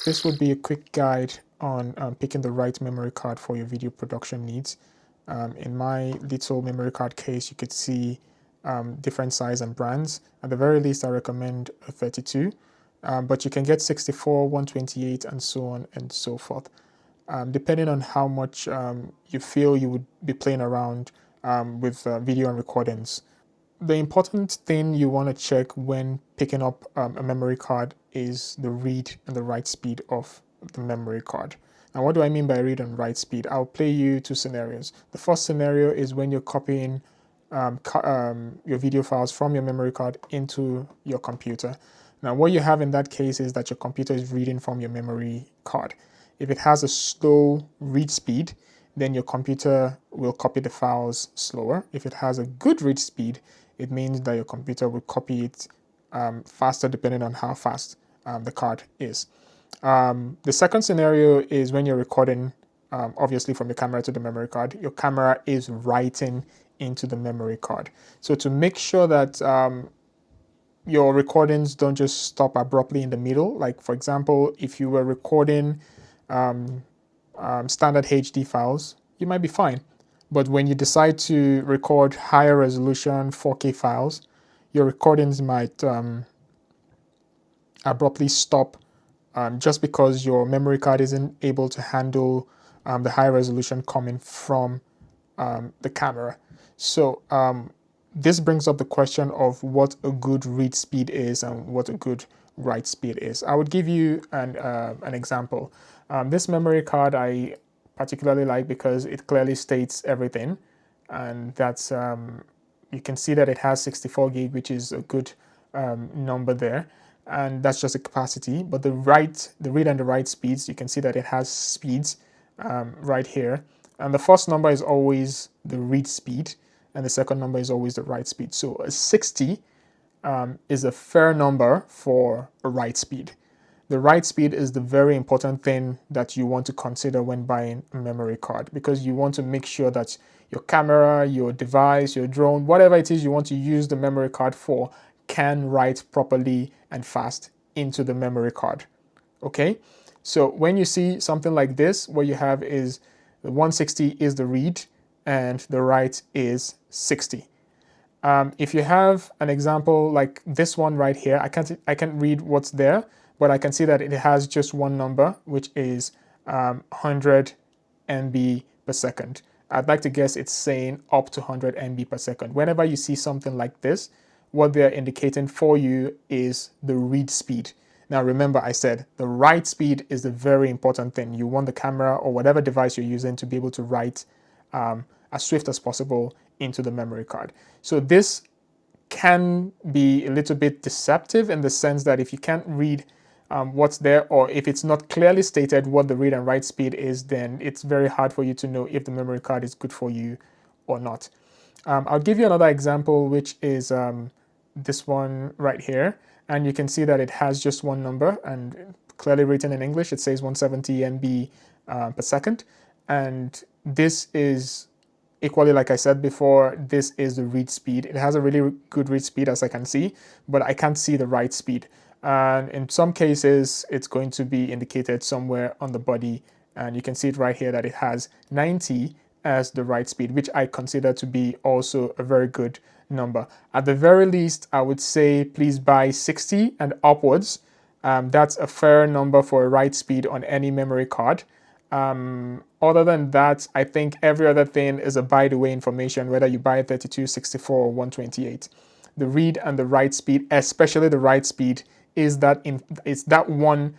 this would be a quick guide on picking the right memory card for your video production needs. In my little memory card case, you could see different size and brands. At the very least, I recommend a 32, but you can get 64, 128, and so on and so forth. Depending on how much you feel you would be playing around with video and recordings. The important thing you want to check when picking up a memory card is the read and the write speed of the memory card. And what do I mean by read and write speed? I'll play you two scenarios. The first scenario is when you're copying your video files from your memory card into your computer. Now, what you have in that case is that your computer is reading from your memory card. If it has a slow read speed, then your computer will copy the files slower. If it has a good read speed, it means that your computer will copy it faster depending on how fast the card is. The second scenario is when you're recording, obviously from the camera to the memory card, your camera is writing into the memory card. So to make sure that your recordings don't just stop abruptly in the middle, like for example, if you were recording standard HD files, you might be fine. But when you decide to record higher resolution 4K files, your recordings might abruptly stop just because your memory card isn't able to handle the high resolution coming from the camera. So this brings up the question of what a good read speed is and what a good write speed is. I would give you an example. This memory card I particularly like because it clearly states everything, and that's you can see that it has 64 gig, which is a good number there, and that's just a capacity. But the read and the write speeds, you can see that it has speeds right here, and the first number is always the read speed and the second number is always the write speed. So a 60 is a fair number for a write speed. The write speed is the very important thing that you want to consider when buying a memory card, because you want to make sure that your camera, your device, your drone, whatever it is you want to use the memory card for, can write properly and fast into the memory card. Okay, so when you see something like this, what you have is the 160 is the read and the write is 60. If you have an example like this one right here, I can't read what's there, but I can see that it has just one number, which is 100 MB per second. I'd like to guess it's saying up to 100 MB per second. Whenever you see something like this, what they're indicating for you is the read speed. Now remember, I said the write speed is the very important thing. You want the camera or whatever device you're using to be able to write as swift as possible into the memory card. So this can be a little bit deceptive in the sense that if you can't read what's there, or if it's not clearly stated what the read and write speed is, then it's very hard for you to know if the memory card is good for you or not. I'll give you another example, which is this one right here, and you can see that it has just one number and clearly written in English. It says 170 MB per second, and this is equally, like I said before, this is the read speed. It has a really good read speed, as I can see, but I can't see the write speed. And in some cases, it's going to be indicated somewhere on the body, and you can see it right here that it has 90 as the write speed, which I consider to be also a very good number. At the very least, I would say please buy 60 and upwards. That's a fair number for a write speed on any memory card. Other than that, I think every other thing is a by the way information, whether you buy 32, 64, or 128. The read and the write speed, especially the write speed, is that one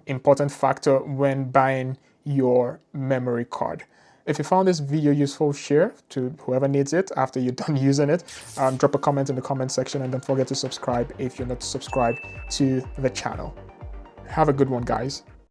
important factor when buying your memory card. If you found this video useful, share to whoever needs it after you're done using it. Drop a comment in the comment section, and don't forget to subscribe if you're not subscribed to the channel. Have a good one, guys.